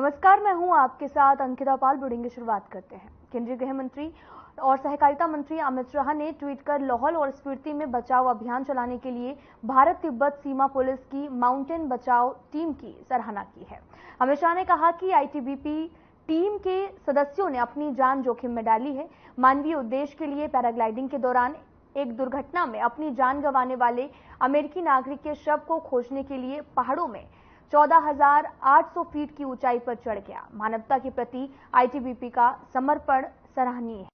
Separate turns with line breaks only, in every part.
नमस्कार, मैं हूं आपके साथ अंकिता पाल। बुलेटिन की शुरुआत करते हैं। केंद्रीय गृह मंत्री और सहकारिता मंत्री अमित शाह ने ट्वीट कर लाहौल और स्पीति में बचाव अभियान चलाने के लिए भारत तिब्बत सीमा पुलिस की माउंटेन बचाव टीम की सराहना की है। अमित शाह ने कहा कि आईटीबीपी टीम के सदस्यों ने अपनी जान जोखिम में डाली है। मानवीय उद्देश्य के लिए पैराग्लाइडिंग के दौरान एक दुर्घटना में अपनी जान गंवाने वाले अमेरिकी नागरिक के शव को खोजने के लिए पहाड़ों में 14,800 फीट की ऊंचाई पर चढ़ गया। मानवता के प्रति आईटीबीपी का समर्पण सराहनीय है।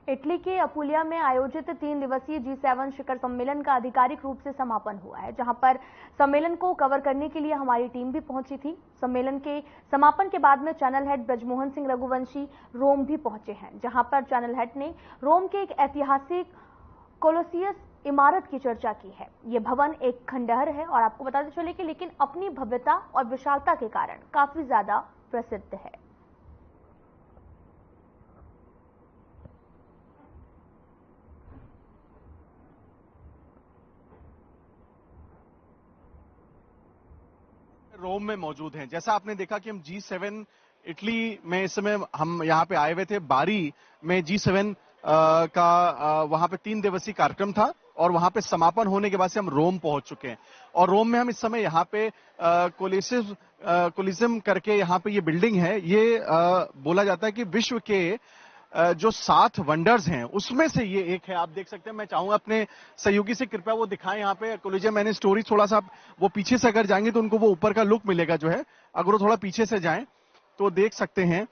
इटली के अपुलिया में आयोजित 3 दिवसीय G7 शिखर सम्मेलन का आधिकारिक रूप से समापन हुआ है, जहां पर सम्मेलन को कवर करने के लिए हमारी टीम भी पहुंची थी। सम्मेलन के समापन के बाद में चैनल हेड ब्रजमोहन सिंह रघुवंशी रोम भी पहुंचे हैं, जहां पर चैनल हेड ने रोम के एक ऐतिहासिक कोलोसियस इमारत की चर्चा की है। ये भवन एक खंडहर है और आपको बताते चले कि लेकिन अपनी भव्यता और विशालता के कारण काफी ज्यादा प्रसिद्ध है।
रोम में मौजूद हैं। जैसा आपने देखा कि हम G7 इटली में इस समय हम यहाँ पे आए हुए थे। बारी में G7 का वहां पे 3 दिवसीय कार्यक्रम था और वहां पे समापन होने के बाद से हम रोम पहुंच चुके हैं। और रोम में हम इस समय यहाँ पे कोलिज्म करके यहाँ पे ये बिल्डिंग है। ये बोला जाता है कि विश्व के जो 7 वंडर्स हैं उसमें से ये एक है। आप देख सकते हैं। मैं चाहूंगा अपने सहयोगी से कृपया वो दिखाएं यहाँ पे कोलिजियम। मैंने स्टोरी थोड़ा सा वो पीछे से अगर जाएंगे तो उनको वो ऊपर का लुक मिलेगा जो है। अगर वो थोड़ा पीछे से जाएं तो देख सकते हैं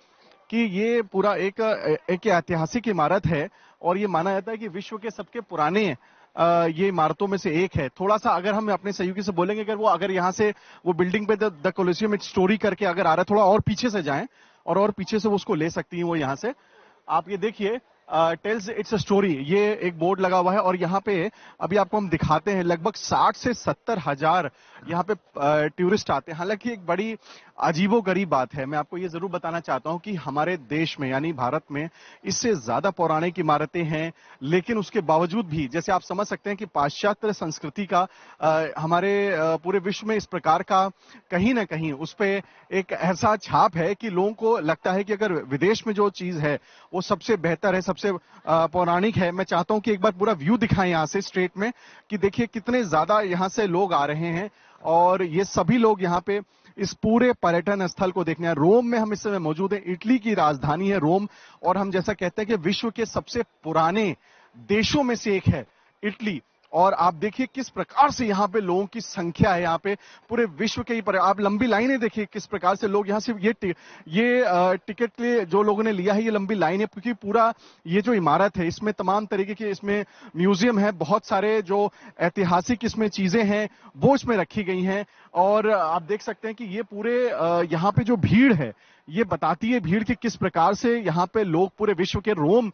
कि ये पूरा एक ऐतिहासिक इमारत है और ये माना जाता है कि विश्व के सबके पुराने ये इमारतों में से एक है। थोड़ा सा अगर हम अपने सहयोगी से बोलेंगे अगर यहाँ से वो बिल्डिंग पे द कोलिजियम स्टोरी करके अगर आ रहा है, थोड़ा और पीछे से जाएं और पीछे से वो उसको ले सकती हैं वो यहाँ से। आप ये देखिए, टेल्स इट्स अ स्टोरी, ये एक बोर्ड लगा हुआ है और यहाँ पे अभी आपको हम दिखाते हैं लगभग 60 से 70 हजार यहाँ पे टूरिस्ट आते हैं। हालांकि एक बड़ी अजीबोगरीब बात है, मैं आपको ये जरूर बताना चाहता हूँ कि हमारे देश में यानी भारत में इससे ज्यादा पौराणिक इमारतें हैं, लेकिन उसके बावजूद भी जैसे आप समझ सकते हैं कि पाश्चात्य संस्कृति का हमारे पूरे विश्व में इस प्रकार का कहीं ना कहीं उस पर एक ऐसा छाप है कि लोगों को लगता है कि अगर विदेश में जो चीज है वो सबसे बेहतर है, सबसे पौराणिक है। मैं चाहता हूं कि एक बार पूरा व्यू दिखाएं यहां से स्ट्रेट में कि देखिए कितने ज्यादा यहां से लोग आ रहे हैं और ये सभी लोग यहां पे इस पूरे पर्यटन स्थल को देखने आए। रोम में हम इस समय मौजूद हैं। इटली की राजधानी है रोम और हम जैसा कहते हैं कि विश्व के सबसे पुराने देशों में से एक है इटली। और आप देखिए किस प्रकार से यहाँ पे लोगों की संख्या है। यहाँ पे पूरे विश्व के ही पर आप लंबी लाइनें देखिए किस प्रकार से लोग यहाँ सिर्फ ये टिकट के लिए जो लोगों ने लिया है ये लंबी लाइन है, क्योंकि पूरा ये जो इमारत है इसमें तमाम तरीके के इसमें म्यूजियम है, बहुत सारे जो ऐतिहासिक इसमें चीजें हैं वो इसमें रखी गई हैं। और आप देख सकते हैं कि ये पूरे यहाँ पे जो भीड़ है ये बताती है भीड़ की किस प्रकार से यहाँ पे लोग पूरे विश्व के रोम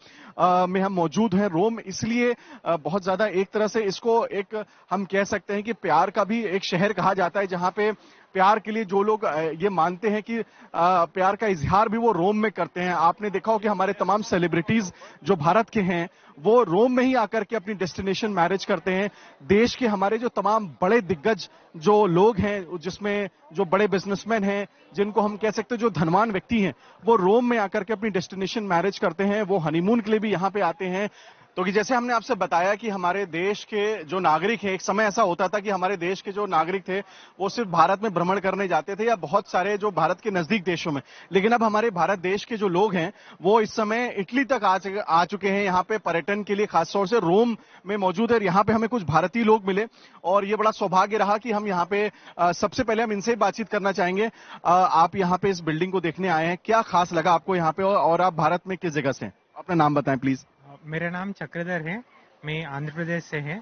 में हम मौजूद हैं। रोम इसलिए बहुत ज्यादा एक तरह से इसको एक हम कह सकते हैं कि प्यार का भी एक शहर कहा जाता है, जहाँ पे प्यार के लिए जो लोग ये मानते हैं कि प्यार का इजहार भी वो रोम में करते हैं। आपने देखा हो कि हमारे तमाम सेलिब्रिटीज जो भारत के हैं वो रोम में ही आकर के अपनी डेस्टिनेशन मैरिज करते हैं। देश के हमारे जो तमाम बड़े दिग्गज जो लोग हैं, जिसमें जो बड़े बिजनेसमैन हैं, जिनको हम कह सकते हैं जो धनवान व्यक्ति हैं, वो रोम में आकर के अपनी डेस्टिनेशन मैरिज करते हैं। वो हनीमून के लिए भी यहाँ पे आते हैं। तो कि जैसे हमने आपसे बताया कि हमारे देश के जो नागरिक हैं, एक समय ऐसा होता था कि हमारे देश के जो नागरिक थे वो सिर्फ भारत में भ्रमण करने जाते थे या बहुत सारे जो भारत के नजदीक देशों में, लेकिन अब हमारे भारत देश के जो लोग हैं वो इस समय इटली तक आ चुके हैं यहाँ पे पर्यटन के लिए, खासतौर से रोम में मौजूद है। यहाँ पे हमें कुछ भारतीय लोग मिले और ये बड़ा सौभाग्य रहा कि हम यहाँ पे सबसे पहले हम इनसे बातचीत करना चाहेंगे। आप यहाँ पे इस बिल्डिंग को देखने आए हैं, क्या खास लगा आपको यहाँ पे और आप भारत में किस जगह से हैं? अपना नाम बताएं प्लीज।
मेरा नाम चक्रधर है, मैं आंध्र प्रदेश से है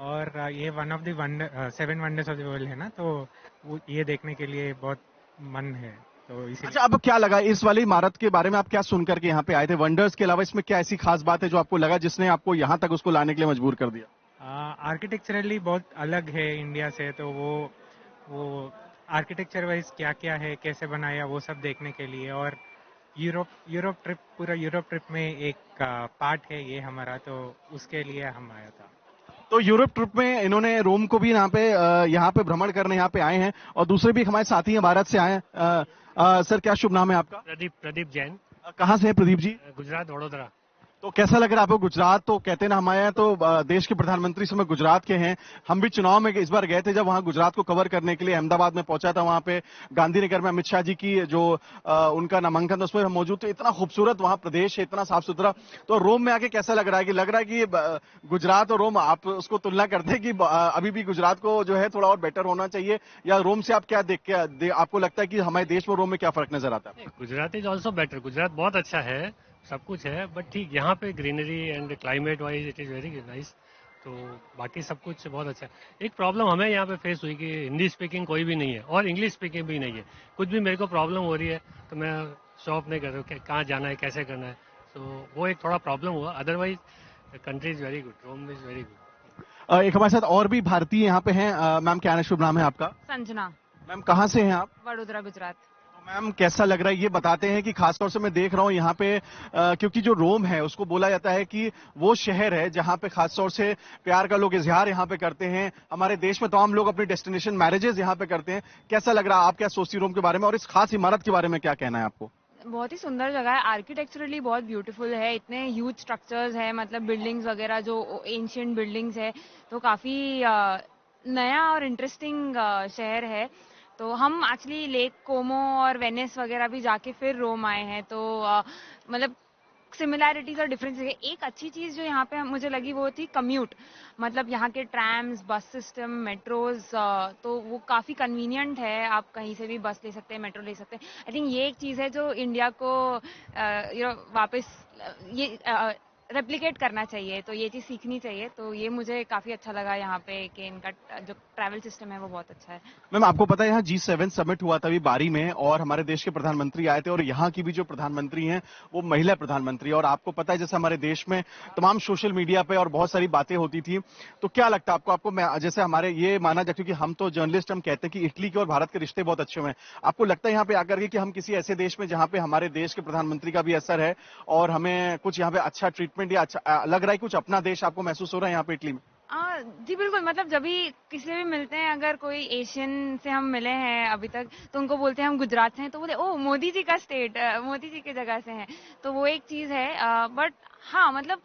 और ये one of the 7 wonders of the world है ना, तो ये देखने के लिए बहुत मन है। तो इसीलिए।
अच्छा, अब क्या लगा इस वाली इमारत के बारे में? आप क्या सुन करके यहाँ पे आए थे? वंडर्स के अलावा इसमें क्या ऐसी खास बात है जो आपको लगा जिसने आपको यहाँ तक उसको लाने के लिए मजबूर कर दिया?
आर्किटेक्चरली बहुत अलग है इंडिया से, तो वो वो आर्किटेक्चर वाइज क्या क्या है, कैसे बनाया, वो सब देखने के लिए। और यूरोप ट्रिप, पूरा यूरोप ट्रिप में एक पार्ट है ये हमारा, तो उसके लिए हम आया था।
तो यूरोप ट्रिप में इन्होंने रोम को भी यहाँ पे भ्रमण करने यहाँ पे आए हैं, और दूसरे भी हमारे साथी हैं भारत से आए हैं। सर, क्या शुभ नाम है आपका?
प्रदीप जैन।
कहाँ से हैं प्रदीप जी?
गुजरात, वडोदरा।
तो कैसा लग रहा है आपको गुजरात? तो कहते हैं ना, हमारे यहाँ तो देश के प्रधानमंत्री समय गुजरात के हैं। हम भी चुनाव में इस बार गए थे, जब वहां गुजरात को कवर करने के लिए अहमदाबाद में पहुंचा था। वहां पे गांधीनगर में अमित शाह जी की जो उनका नामांकन था, उसमें हम मौजूद थे। इतना खूबसूरत वहां प्रदेश है, इतना साफ सुथरा। तो रोम में आके कैसा लग रहा है? कि गुजरात और रोम, आप उसको तुलना करते हैं कि अभी भी गुजरात को जो है थोड़ा और बेटर होना चाहिए, या रोम से आप क्या देख के आपको लगता है कि हमारे देश में रोम में क्या फर्क नजर आता है?
Gujarat is also better. Gujarat बहुत अच्छा है, सब कुछ है, बट ठीक यहाँ पे greenery and climate wise it is very nice. तो बाकी सब कुछ बहुत अच्छा है। एक प्रॉब्लम हमें यहाँ पे फेस हुई कि हिंदी स्पीकिंग कोई भी नहीं है और इंग्लिश स्पीकिंग भी नहीं है। कुछ भी मेरे को प्रॉब्लम हो रही है तो मैं शॉप नहीं कर रहा हूँ कहाँ जाना है, कैसे करना है। तो वो एक थोड़ा प्रॉब्लम हुआ, otherwise country is very good, Rome is very good.
एक हमारे साथ और भी भारतीय यहाँ पे हैं। मैम, क्या शुभ नाम है आपका?
संजना।
मैम, कहाँ से हैं आप?
वडोदरा, गुजरात।
तो मैम, कैसा लग रहा है ये बताते हैं कि खासतौर से मैं देख रहा हूँ यहाँ पे क्योंकि जो रोम है उसको बोला जाता है कि वो शहर है जहाँ पे खासतौर से प्यार का लोग इजहार यहाँ पे करते हैं। हमारे देश में तमाम लोग अपनी डेस्टिनेशन मैरिजेस यहाँ पे करते हैं। कैसा लग रहा है? आप क्या सोचती रोम के बारे में, और इस खास इमारत के बारे में क्या कहना है आपको?
बहुत ही सुंदर जगह है, आर्किटेक्चरली बहुत ब्यूटीफुल है। इतने ह्यूज स्ट्रक्चर्स है, मतलब बिल्डिंग्स वगैरह जो एंशियंट बिल्डिंग्स है, तो काफी नया और इंटरेस्टिंग शहर है। तो हम एक्चुअली लेक कोमो और वेनिस वगैरह भी जाके फिर रोम आए हैं। तो मतलब सिमिलैरिटीज और डिफरेंसेस है। एक अच्छी चीज जो यहाँ पे मुझे लगी वो थी कम्यूट, मतलब यहाँ के ट्रैम्स, बस सिस्टम, मेट्रोज, तो वो काफी कन्वीनियंट है। आप कहीं से भी बस ले सकते हैं, मेट्रो ले सकते हैं। आई थिंक ये एक चीज है जो इंडिया को वापस ये रेप्लिकेट करना चाहिए, तो ये चीज सीखनी चाहिए। तो ये मुझे काफी अच्छा लगा यहाँ पे कि इनका जो ट्रैवल सिस्टम है वो बहुत अच्छा है।
मैम, आपको पता है यहाँ G7 समिट हुआ था अभी बारी में, और हमारे देश के प्रधानमंत्री आए थे, और यहाँ की भी जो प्रधानमंत्री हैं वो महिला प्रधानमंत्री। और आपको पता है जैसे हमारे देश में तमाम सोशल मीडिया पे और बहुत सारी बातें होती थी, तो क्या लगता है आपको जैसे हमारे ये माना जाए, क्योंकि हम तो जर्नलिस्ट, हम कहते हैं कि इटली के और भारत के रिश्ते बहुत अच्छे हुए हैं। आपको लगता है यहाँ पे आकर के कि हम किसी ऐसे देश में जहाँ पे हमारे देश के प्रधानमंत्री का भी असर है और हमें कुछ यहाँ पे अच्छा ट्रीटमेंट या अच्छा लग रहा है, कुछ अपना देश आपको महसूस हो रहा है यहाँ पे इटली में?
जी बिल्कुल, मतलब जब भी किसी से भी मिलते हैं, अगर कोई एशियन से हम मिले हैं अभी तक, तो उनको बोलते हैं हम गुजरात से हैं, तो बोले ओ मोदी जी का स्टेट, मोदी जी की जगह से हैं। तो वो एक चीज है। बट हाँ, मतलब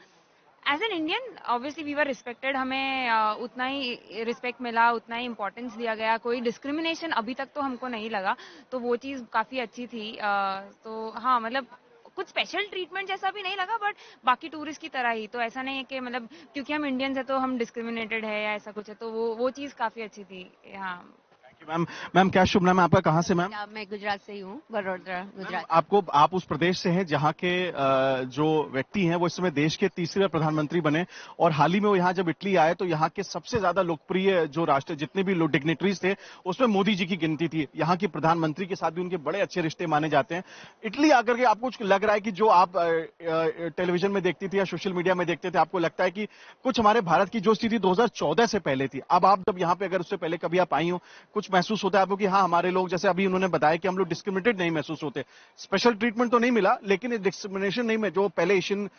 as an Indian obviously we were respected. हमें उतना ही रिस्पेक्ट मिला, उतना ही इंपॉर्टेंस दिया गया। कोई डिस्क्रिमिनेशन अभी तक तो हमको नहीं लगा, तो वो चीज काफी अच्छी थी। तो हाँ, मतलब कुछ स्पेशल ट्रीटमेंट जैसा भी नहीं लगा, बट बाकी टूरिस्ट की तरह ही। तो ऐसा नहीं है कि मतलब क्योंकि हम इंडियंस है तो हम डिस्क्रिमिनेटेड है या ऐसा कुछ है। तो वो चीज काफी अच्छी थी। हाँ।
मैम, क्या शुभ नाम है आपका? कहाँ से मैम?
मैं गुजरात से ही हूँ, वडोदरा, गुजरात।
आप उस प्रदेश से हैं जहाँ के जो व्यक्ति हैं वो इस समय देश के तीसरे प्रधानमंत्री बने, और हाल ही में वो यहाँ जब इटली आए तो यहाँ के सबसे ज्यादा लोकप्रिय जो राष्ट्र जितने भी डिग्नेटरीज थे उसमें मोदी जी की गिनती थी। यहाँ की प्रधानमंत्री के साथ भी उनके बड़े अच्छे रिश्ते माने जाते हैं। इटली आकर के आपको कुछ लग रहा है कि जो आप टेलीविजन में देखती थी या सोशल मीडिया में देखते थे, आपको लगता है कि कुछ हमारे भारत की जो स्थिति 2014 से पहले थी, अब आप जब यहाँ पे अगर उससे पहले कभी आप आई हो, कुछ महसूस होता है आपको कि हाँ, हमारे लोग, जैसे अभी उन्होंने बताया कि हम लोग डिस्क्रिमिनेटेड नहीं महसूस होते, स्पेशल ट्रीटमेंट तो नहीं मिला, लेकिन डिस्क्रिमिनेशन नहीं में जो पहले एशियन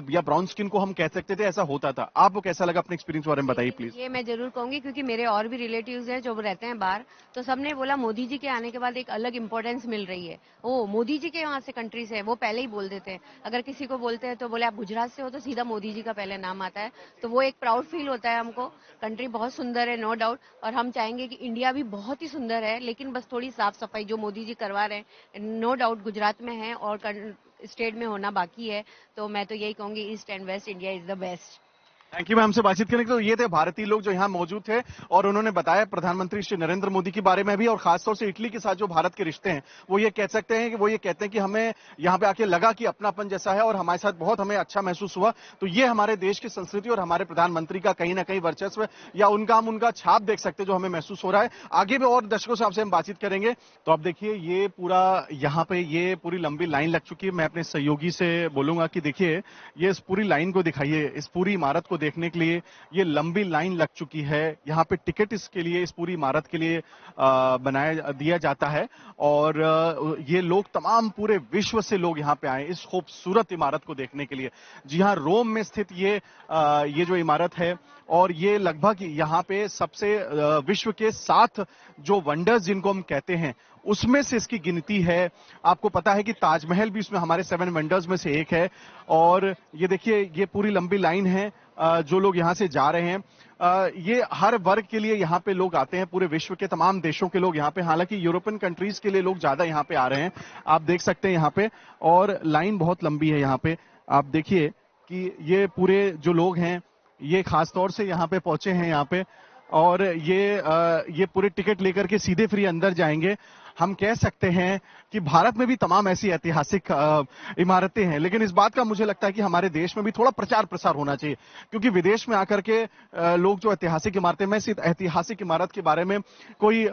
या ब्राउन स्किन को हम कह सकते थे, ऐसा होता था। आपको कैसा लगा? अपने एक्सपीरियंस के बारे में बताइए प्लीज।
ये मैं जरूर कहूंगी, क्योंकि मेरे और भी रिलेटिव्स हैं जो रहते हैं बाहर, तो सबने बोला मोदी जी के आने के बाद एक अलग इंपॉर्टेंस मिल रही है। ओ, मोदी जी के वहां से कंट्री से, वो पहले ही बोल देते हैं। अगर किसी को बोलते हैं तो बोले आप गुजरात से हो, तो सीधा मोदी जी का पहले नाम आता है। तो वो एक प्राउड फील होता है हमको। कंट्री बहुत सुंदर है, नो डाउट, और हम चाहेंगे कि इंडिया भी बहुत ही सुंदर है, लेकिन बस थोड़ी साफ सफाई जो मोदी जी करवा रहे हैं, नो डाउट गुजरात में है और स्टेट में होना बाकी है। तो मैं तो यही कहूंगी, east and waste India is the best.
Thank you ma'am, हमसे बातचीत करने के लिए। तो ये थे भारतीय लोग जो यहाँ मौजूद थे, और उन्होंने बताया प्रधानमंत्री श्री नरेंद्र मोदी के बारे में भी, और खासतौर से इटली के साथ जो भारत के रिश्ते हैं वो ये कह सकते हैं कि वो ये कहते हैं कि हमें यहाँ पे आके लगा कि अपनापन जैसा है, और हमारे साथ बहुत हमें अच्छा महसूस हुआ। तो ये हमारे देश की संस्कृति और हमारे प्रधानमंत्री का कहीं ना कहीं वर्चस्व या हम उनका छाप देख सकते हैं जो हमें महसूस हो रहा है। आगे भी और दर्शकों से आपसे हम बातचीत करेंगे। तो आप देखिए, ये पूरा यहाँ पे ये पूरी लंबी लाइन लग चुकी है। मैं अपने सहयोगी से बोलूंगा कि देखिए, ये इस पूरी लाइन को दिखाइए, इस पूरी इमारत को देखने के लिए ये लंबी लाइन लग चुकी है। यहाँ पे टिकट इसके लिए, इस पूरी इमारत के लिए दिया जाता है और ये लोग तमाम पूरे विश्व से लोग यहाँ पे आए इस खूबसूरत इमारत को देखने के लिए। जी हाँ, रोम में स्थित ये जो इमारत है और ये लगभग यहाँ पे सबसे विश्व के 7 जो वंडर्स जिनको हम कहते हैं उसमें से इसकी गिनती है। आपको पता है कि ताजमहल भी उसमें हमारे 7 वंडर्स में से एक है। और ये देखिए, ये पूरी लंबी लाइन है जो लोग यहाँ से जा रहे हैं। ये हर वर्ग के लिए यहाँ पे लोग आते हैं, पूरे विश्व के तमाम देशों के लोग यहाँ पे, हालांकि यूरोपियन कंट्रीज के लिए लोग ज्यादा यहाँ पे आ रहे हैं, आप देख सकते हैं यहाँ पे। और लाइन बहुत लंबी है यहाँ पे, आप देखिए कि ये पूरे जो लोग हैं ये खासतौर से यहाँ पे पहुंचे हैं यहाँ पे, और ये पूरे टिकट लेकर के सीधे फ्री अंदर जाएंगे। हम कह सकते हैं कि भारत में भी तमाम ऐसी ऐतिहासिक इमारतें हैं, लेकिन इस बात का मुझे लगता है कि हमारे देश में भी थोड़ा प्रचार प्रसार होना चाहिए, क्योंकि विदेश में आकर के लोग जो ऐतिहासिक इमारतें, मैं इस ऐतिहासिक इमारत के बारे में कोई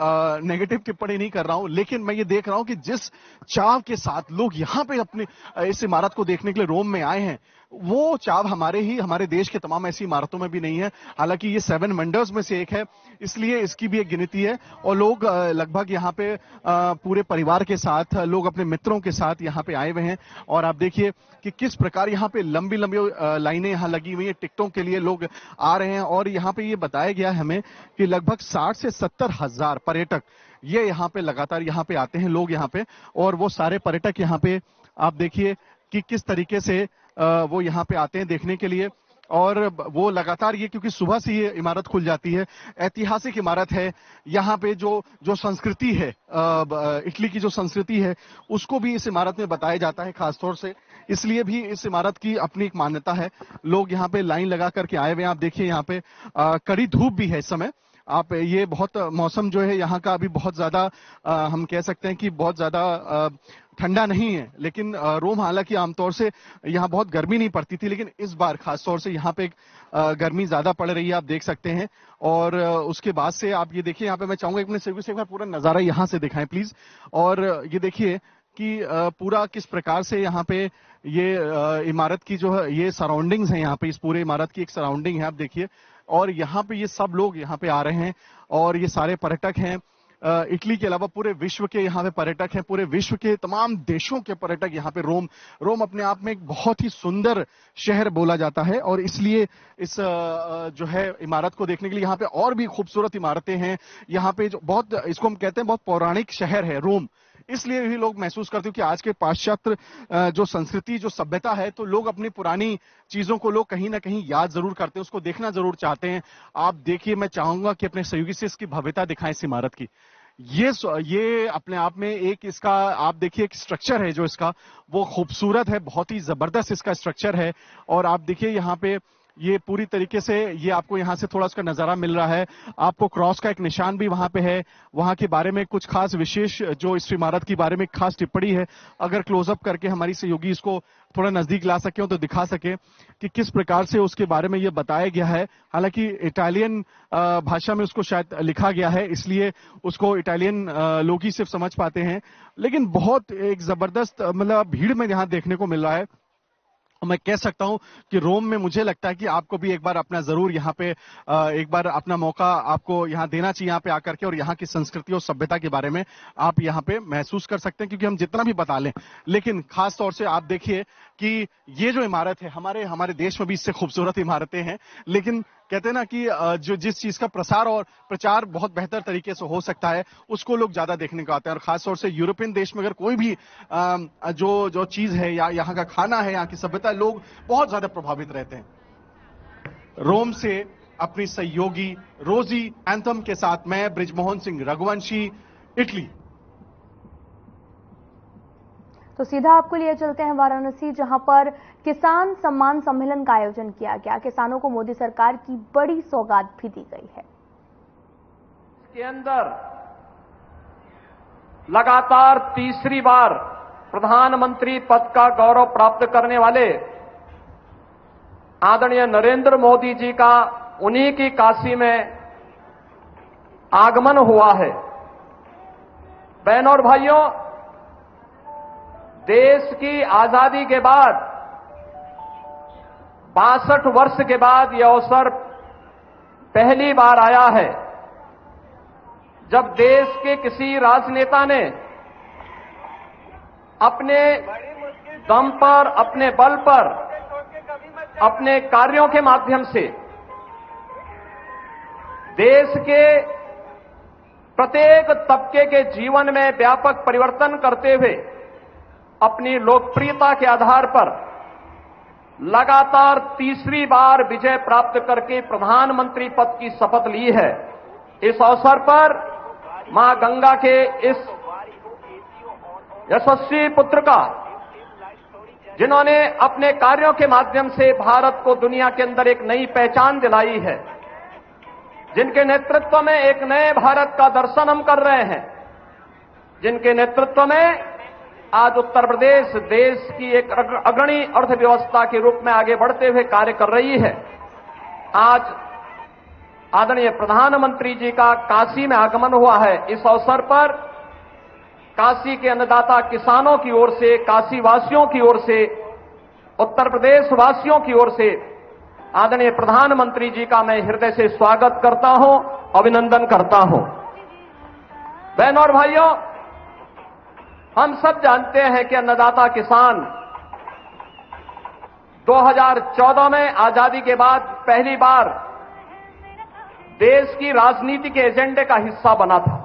नेगेटिव टिप्पणी नहीं कर रहा हूं, लेकिन मैं ये देख रहा हूं कि जिस चाव के साथ लोग यहाँ पे अपनी इस इमारत को देखने के लिए रोम में आए हैं, वो चाव हमारे देश के तमाम ऐसी इमारतों में भी नहीं है। हालांकि ये 7 वंडर्स में से एक है, इसलिए इसकी भी एक गिनती है। और लोग लगभग यहाँ पे पूरे परिवार के साथ, लोग अपने मित्रों के साथ यहाँ पे आए हुए हैं। और आप देखिए कि किस प्रकार यहाँ पे लंबी लंबी लाइनें यहाँ लगी हुई हैं, टिकटों के लिए लोग आ रहे हैं। और यहाँ पे ये बताया गया है हमें कि लगभग 60 से 70 हजार पर्यटक ये यहाँ पे लगातार यहाँ पे आते हैं लोग यहाँ पे। और वो सारे पर्यटक यहाँ पे आप देखिए कि किस तरीके से वो यहाँ पे आते हैं देखने के लिए। और वो लगातार ये, क्योंकि सुबह से ये इमारत खुल जाती है, ऐतिहासिक इमारत है। यहाँ पे जो संस्कृति है, इटली की जो संस्कृति है, उसको भी इस इमारत में बताया जाता है खासतौर से, इसलिए भी इस इमारत की अपनी एक मान्यता है। लोग यहाँ पे लाइन लगा करके आए हुए हैं। आप देखिए यहाँ पे कड़ी धूप भी है इस समय। आप ये बहुत मौसम जो है यहाँ का अभी बहुत ज्यादा हम कह सकते हैं कि बहुत ज्यादा ठंडा नहीं है, लेकिन रोम हालांकि आमतौर से यहाँ बहुत गर्मी नहीं पड़ती थी, लेकिन इस बार खासतौर से यहाँ पे गर्मी ज्यादा पड़ रही है, आप देख सकते हैं। और उसके बाद से आप ये देखिए, यहाँ पे मैं चाहूंगा अपने सर्विस से एक बार पूरा नजारा यहाँ से दिखाएं प्लीज। और ये देखिए कि पूरा किस प्रकार से यहाँ पे ये इमारत की जो है ये सराउंडिंग्स है, यहाँ पे इस पूरे इमारत की एक सराउंडिंग है, आप देखिए। और यहाँ पे ये सब लोग यहाँ पे आ रहे हैं और ये सारे पर्यटक हैं। इटली के अलावा पूरे विश्व के यहाँ पे पर्यटक हैं, पूरे विश्व के तमाम देशों के पर्यटक यहाँ पे। रोम अपने आप में एक बहुत ही सुंदर शहर बोला जाता है, और इसलिए इस जो है इमारत को देखने के लिए यहाँ पे और भी खूबसूरत इमारतें हैं। यहाँ पे जो बहुत, इसको हम कहते हैं बहुत पौराणिक शहर है रोम, इसलिए भी लोग महसूस करते हो कि आज के पाश्चात्य जो संस्कृति, जो सभ्यता है, तो लोग अपनी पुरानी चीजों को लोग कहीं ना कहीं याद जरूर करते हैं, उसको देखना जरूर चाहते हैं। आप देखिए, मैं चाहूंगा कि अपने सहयोगी से इसकी भव्यता दिखाएं इस इमारत की। ये अपने आप में एक इसका आप देखिए एक स्ट्रक्चर है जो इसका, वो खूबसूरत है, बहुत ही जबरदस्त इसका स्ट्रक्चर है। और आप देखिए यहाँ पे ये पूरी तरीके से ये आपको यहाँ से थोड़ा उसका नजारा मिल रहा है। आपको क्रॉस का एक निशान भी वहां पे है। वहां के बारे में कुछ खास विशेष जो इस इमारत के बारे में खास टिप्पणी है, अगर क्लोजअप करके हमारी सहयोगी इसको थोड़ा नजदीक ला सके तो दिखा सके कि किस प्रकार से उसके बारे में ये बताया गया है। हालांकि इटालियन भाषा में उसको शायद लिखा गया है, इसलिए उसको इटालियन लोग ही सिर्फ समझ पाते हैं, लेकिन बहुत एक जबरदस्त मतलब भीड़ में यहाँ देखने को मिल रहा है। मैं कह सकता हूं कि रोम में मुझे लगता है कि आपको भी एक बार अपना जरूर यहाँ पे एक बार अपना मौका आपको यहाँ देना चाहिए, यहाँ पे आकर के, और यहाँ की संस्कृति और सभ्यता के बारे में आप यहाँ पे महसूस कर सकते हैं। क्योंकि हम जितना भी बता लें, लेकिन खास तौर से आप देखिए कि ये जो इमारत है, हमारे देश में भी इससे खूबसूरत इमारतें हैं, लेकिन कहते हैं ना कि जो जिस चीज का प्रसार और प्रचार बहुत बेहतर तरीके से हो सकता है, उसको लोग ज्यादा देखने को आते हैं। और खासतौर से यूरोपियन देश में अगर कोई भी जो चीज है या यहाँ का खाना है, यहाँ की सभ्यता, लोग बहुत ज्यादा प्रभावित रहते हैं। रोम से अपनी सहयोगी रोजी एंथम के साथ मैं ब्रिजमोहन सिंह रघुवंशी, इटली।
तो सीधा आपको लिए चलते हैं वाराणसी, जहां पर किसान सम्मान सम्मेलन का आयोजन किया गया। किसानों को मोदी सरकार की बड़ी सौगात भी दी गई है।
इसके अंदर लगातार तीसरी बार प्रधानमंत्री पद का गौरव प्राप्त करने वाले आदरणीय नरेंद्र मोदी जी का उन्हीं की काशी में आगमन हुआ है। बहनों और भाइयों, देश की आजादी के बाद 62 वर्ष के बाद यह अवसर पहली बार आया है जब देश के किसी राजनेता ने अपने दम पर, अपने बल पर, अपने कार्यों के माध्यम से देश के प्रत्येक तबके के जीवन में व्यापक परिवर्तन करते हुए अपनी लोकप्रियता के आधार पर लगातार तीसरी बार विजय प्राप्त करके प्रधानमंत्री पद की शपथ ली है। इस अवसर पर मां गंगा के इस यशस्वी पुत्र का, जिन्होंने अपने कार्यों के माध्यम से भारत को दुनिया के अंदर एक नई पहचान दिलाई है, जिनके नेतृत्व में एक नए भारत का दर्शन हम कर रहे हैं, जिनके नेतृत्व में आज उत्तर प्रदेश देश की एक अग्रणी अर्थव्यवस्था के रूप में आगे बढ़ते हुए कार्य कर रही है। आज आदरणीय प्रधानमंत्री जी का काशी में आगमन हुआ है। इस अवसर पर काशी के अन्नदाता किसानों की ओर से, काशी वासियों की ओर से, उत्तर प्रदेश वासियों की ओर से आदरणीय प्रधानमंत्री जी का मैं हृदय से स्वागत करता हूं, अभिनंदन करता हूं। बहनों और भाइयों, हम सब जानते हैं कि अन्नदाता किसान 2014 में आजादी के बाद पहली बार देश की राजनीति के एजेंडे का हिस्सा बना था।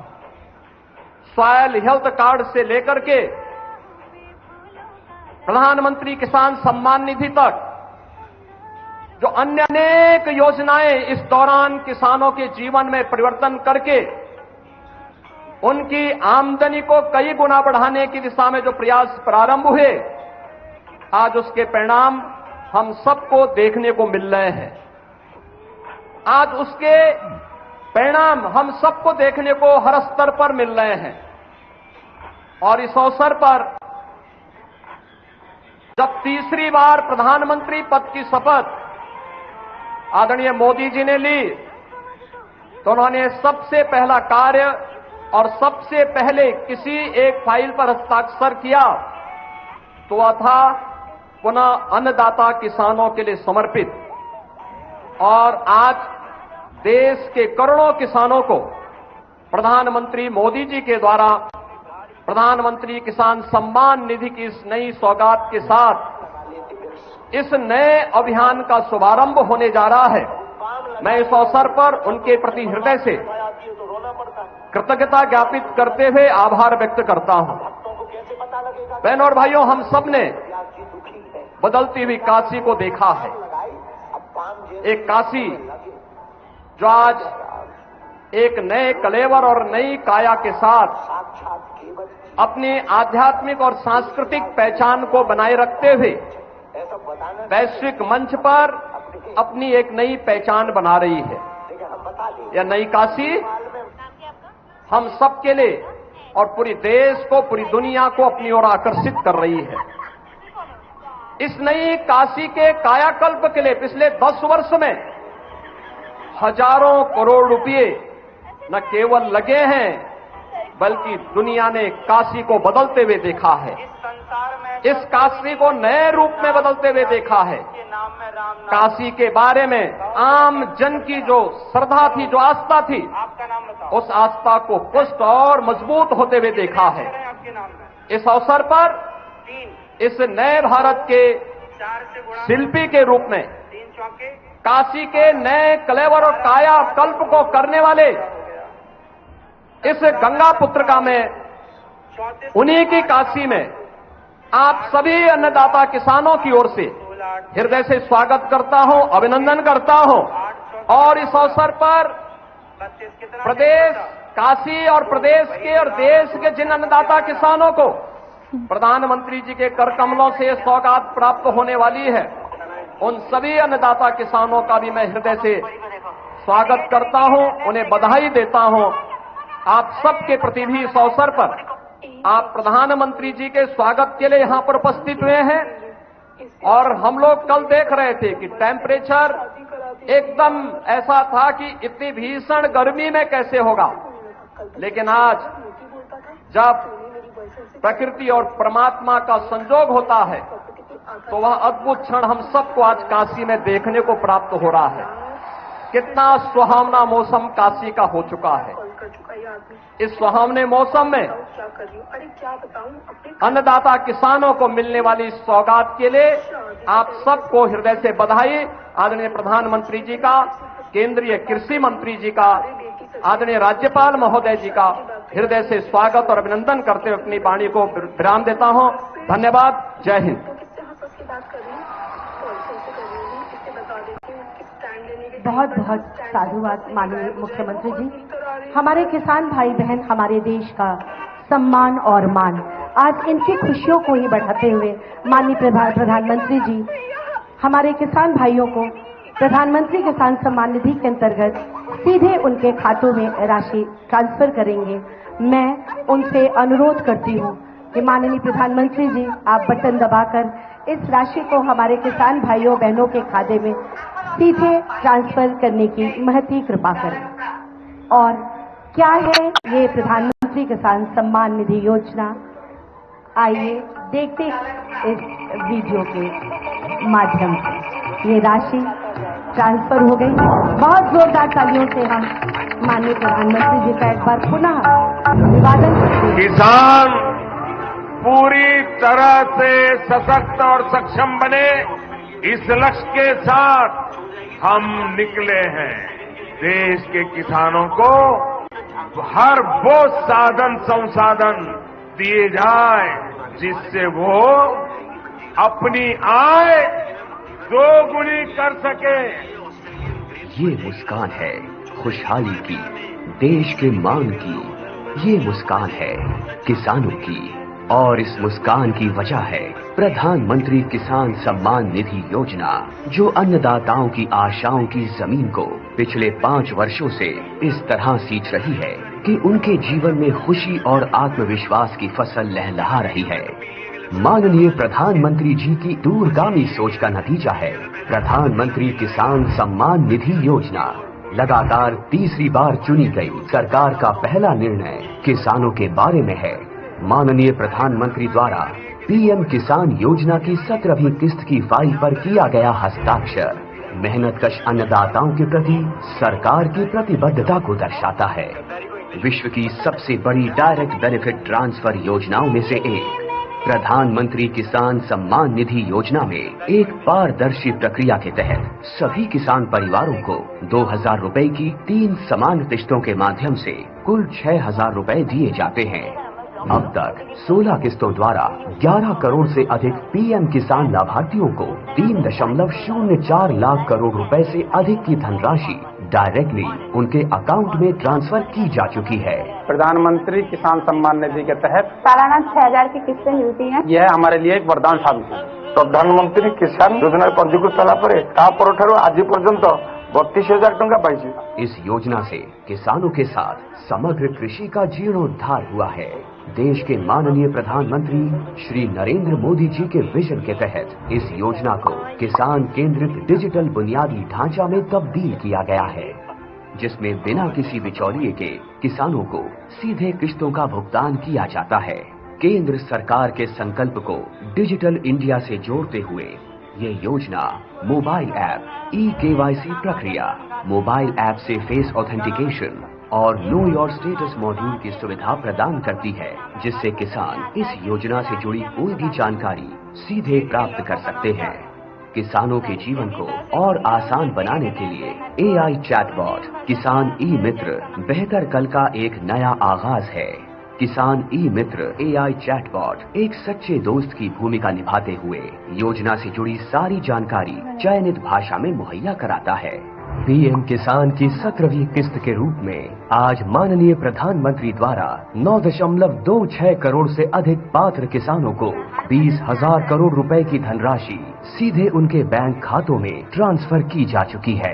सॉयल हेल्थ कार्ड से लेकर के प्रधानमंत्री किसान सम्मान निधि तक जो अन्य अनेक योजनाएं इस दौरान किसानों के जीवन में परिवर्तन करके उनकी आमदनी को कई गुना बढ़ाने की दिशा में जो प्रयास प्रारंभ हुए, आज उसके परिणाम हम सबको देखने को मिल रहे हैं। आज उसके परिणाम हम सबको देखने को हर स्तर पर मिल रहे हैं। और इस अवसर पर जब तीसरी बार प्रधानमंत्री पद की शपथ आदरणीय मोदी जी ने ली, तो उन्होंने सबसे पहला कार्य और सबसे पहले किसी एक फाइल पर हस्ताक्षर किया तो वह था पुनः अन्नदाता किसानों के लिए समर्पित। और आज देश के करोड़ों किसानों को प्रधानमंत्री मोदी जी के द्वारा प्रधानमंत्री किसान सम्मान निधि की इस नई सौगात के साथ इस नए अभियान का शुभारंभ होने जा रहा है। मैं इस अवसर पर उनके प्रति हृदय से कृतज्ञता ज्ञापित करते हुए आभार व्यक्त करता हूं। बहनों और भाइयों, हम सब ने बदलती हुई काशी को देखा है। एक काशी जो आज एक नए कलेवर और नई काया के साथ अपनी आध्यात्मिक और सांस्कृतिक पहचान को बनाए रखते हुए वैश्विक मंच पर अपनी एक नई पहचान बना रही है। यह नई काशी हम सबके लिए और पूरी देश को, पूरी दुनिया को अपनी ओर आकर्षित कर रही है। इस नई काशी के कायाकल्प के लिए पिछले 10 वर्ष में हजारों करोड़ रुपए न केवल लगे हैं, बल्कि दुनिया ने काशी को बदलते हुए देखा है। इस काशी को नए रूप में बदलते हुए देखा है। काशी के बारे में आम जन की जो श्रद्धा थी, जो आस्था थी, उस आस्था को पुष्ट और मजबूत होते हुए देखा है। इस अवसर पर इस नए भारत के शिल्पी के रूप में काशी के नए कलेवर और काया कल्प को करने वाले इस गंगा पुत्र का मैं उन्हीं की काशी में आप सभी अन्नदाता किसानों की ओर से हृदय से स्वागत करता हूं, अभिनंदन करता हूं। और इस अवसर पर प्रदेश, काशी और प्रदेश के और देश के जिन अन्नदाता किसानों को प्रधानमंत्री जी के कर कमलों से सौगात प्राप्त होने वाली है, उन सभी अन्नदाता किसानों का भी मैं हृदय से स्वागत करता हूं, उन्हें बधाई देता हूं। आप सबके प्रति भी इस अवसर पर आप प्रधानमंत्री जी के स्वागत के लिए यहां पर उपस्थित हुए हैं। और हम लोग कल देख रहे थे कि टेम्परेचर एकदम ऐसा था कि इतनी भीषण गर्मी में कैसे होगा, लेकिन आज जब प्रकृति और परमात्मा का संजोग होता है तो वह अद्भुत क्षण हम सबको आज काशी में देखने को प्राप्त हो रहा है। कितना सुहावना मौसम काशी का हो चुका है। इस सुहावने मौसम में अन्नदाता किसानों को मिलने वाली इस सौगात के लिए आप सबको हृदय से बधाई। आदरणीय प्रधानमंत्री जी का, केंद्रीय कृषि मंत्री जी का, आदरणीय राज्यपाल महोदय जी का हृदय से स्वागत और अभिनंदन करते हुए अपनी वाणी को विराम देता हूं। धन्यवाद। जय हिंद।
बहुत बहुत साधुवाद माननीय मुख्यमंत्री जी। हमारे किसान भाई बहन हमारे देश का सम्मान और मान, आज इनकी खुशियों को ही बढ़ाते हुए माननीय प्रधानमंत्री जी हमारे किसान भाइयों को प्रधानमंत्री किसान सम्मान निधि के अंतर्गत सीधे उनके खातों में राशि ट्रांसफर करेंगे। मैं उनसे अनुरोध करती हूं कि माननीय प्रधानमंत्री जी आप बटन दबाकर इस राशि को हमारे किसान भाइयों बहनों के खाते में सीधे ट्रांसफर करने की महती कृपा करें। और क्या है ये प्रधानमंत्री किसान सम्मान निधि योजना, आइए देखते हैं इस वीडियो के माध्यम से। ये राशि ट्रांसफर हो गई। बहुत जोरदार तालियों से हम माननीय प्रधानमंत्री जी का एक बार पुनः अभिवादन करते हैं।
किसान पूरी तरह से सशक्त और सक्षम बने, इस लक्ष्य के साथ हम निकले हैं। देश के किसानों को हर वो साधन संसाधन दिए जाए जिससे वो अपनी आय दोगुनी कर सके।
ये मुस्कान है खुशहाली की, देश के मान की। ये मुस्कान है किसानों की, और इस मुस्कान की वजह है प्रधानमंत्री किसान सम्मान निधि योजना, जो अन्नदाताओं की आशाओं की जमीन को पिछले 5 वर्षों से इस तरह सींच रही है कि उनके जीवन में खुशी और आत्मविश्वास की फसल लहलहा रही है। माननीय प्रधानमंत्री जी की दूरगामी सोच का नतीजा है प्रधानमंत्री किसान सम्मान निधि योजना। लगातार तीसरी बार चुनी गई सरकार का पहला निर्णय किसानों के बारे में है। माननीय प्रधानमंत्री द्वारा पीएम किसान योजना की 17वीं किस्त की फाइल पर किया गया हस्ताक्षर मेहनतकश अन्नदाताओं के प्रति सरकार की प्रतिबद्धता को दर्शाता है। विश्व की सबसे बड़ी डायरेक्ट बेनिफिट ट्रांसफर योजनाओं में से एक प्रधानमंत्री किसान सम्मान निधि योजना में एक पारदर्शी प्रक्रिया के तहत सभी किसान परिवारों को 2000 रुपए की 3 समान किस्तों के माध्यम से कुल 6000 रुपए दिए जाते हैं। अब तक 16 किस्तों द्वारा 11 करोड़ से अधिक पीएम किसान लाभार्थियों को 3.04 लाख करोड़ रुपए से अधिक की धनराशि डायरेक्टली उनके अकाउंट में ट्रांसफर की जा चुकी है।
प्रधानमंत्री किसान सम्मान निधि के तहत
सालाना 6000 की किस्तें मिलती हैं।
यह हमारे लिए एक वरदान साबित है।
प्रधानमंत्री किसान योजना पंजीकृत कला पर आज पर्यंत 32,000 टंका पाई।
इस योजना से किसानों के साथ समग्र कृषि का जीर्णोद्धार हुआ है। देश के माननीय प्रधानमंत्री श्री नरेंद्र मोदी जी के विजन के तहत इस योजना को किसान केंद्रित डिजिटल बुनियादी ढांचा में तब्दील किया गया है, जिसमें बिना किसी बिचौलिए के किसानों को सीधे किस्तों का भुगतान किया जाता है। केंद्र सरकार के संकल्प को डिजिटल इंडिया से जोड़ते हुए ये योजना मोबाइल ऐप, ई-केवाईसी प्रक्रिया, मोबाइल ऐप से फेस ऑथेंटिकेशन और नो योर स्टेटस मॉड्यूल की सुविधा प्रदान करती है, जिससे किसान इस योजना से जुड़ी कोई भी जानकारी सीधे प्राप्त कर सकते हैं। किसानों के जीवन को और आसान बनाने के लिए एआई चैटबॉट किसान ई मित्र बेहतर कल का एक नया आगाज है। किसान ई मित्र एआई चैटबॉट एक सच्चे दोस्त की भूमिका निभाते हुए योजना से जुड़ी सारी जानकारी चयनित भाषा में मुहैया कराता है। पीएम किसान की 17वीं किस्त के रूप में आज माननीय प्रधानमंत्री द्वारा 9.26 करोड़ से अधिक पात्र किसानों को 20,000 करोड़ रुपए की धनराशि सीधे उनके बैंक खातों में ट्रांसफर की जा चुकी है।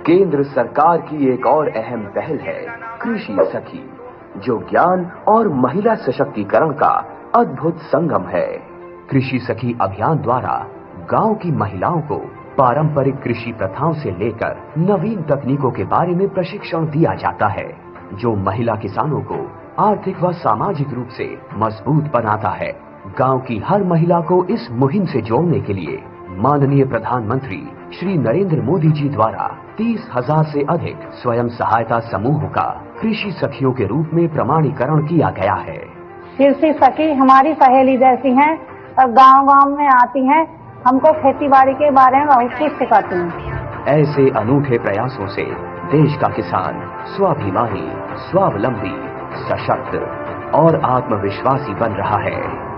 केंद्र सरकार की एक और अहम पहल है कृषि सखी, जो ज्ञान और महिला सशक्तिकरण का अद्भुत संगम है। कृषि सखी अभियान द्वारा गांव की महिलाओं को पारंपरिक कृषि प्रथाओं से लेकर नवीन तकनीकों के बारे में प्रशिक्षण दिया जाता है, जो महिला किसानों को आर्थिक व सामाजिक रूप से मजबूत बनाता है। गांव की हर महिला को इस मुहिम से जोड़ने के लिए माननीय प्रधानमंत्री श्री नरेंद्र मोदी जी द्वारा 30,000 से अधिक स्वयं सहायता समूह का कृषि सखियों के रूप में प्रमाणीकरण किया गया है।
कृषि सखी हमारी सहेली जैसी हैं और गांव-गांव में आती हैं, हमको खेतीबाड़ी के बारे में बहुत कुछ सिखाती हैं।
ऐसे अनूठे प्रयासों से देश का किसान स्वाभिमानी, स्वावलंबी, सशक्त और आत्मविश्वासी बन रहा है।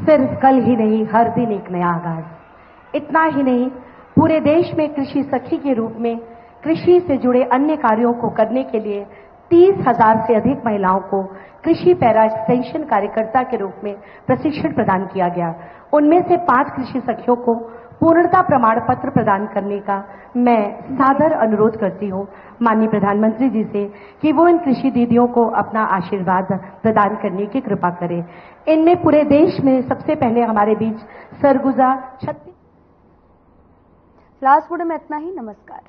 सिर्फ कल ही नहीं, हर दिन एक नया आगाज। इतना ही नहीं, पूरे देश में कृषि सखी के रूप में कृषि से जुड़े अन्य कार्यों को करने के लिए 30,000 से अधिक महिलाओं को कृषि पैरा एक्सटेंशन कार्यकर्ता के रूप में प्रशिक्षण प्रदान किया गया। उनमें से 5 कृषि सखियों को पूर्णता प्रमाण पत्र प्रदान करने का मैं सादर अनुरोध करती हूँ माननीय प्रधानमंत्री जी से कि वो इन कृषि दीदियों को अपना आशीर्वाद प्रदान करने की कृपा करें। इनमें पूरे देश में सबसे पहले हमारे बीच सरगुजा 36।
लास्ट में इतना ही। नमस्कार।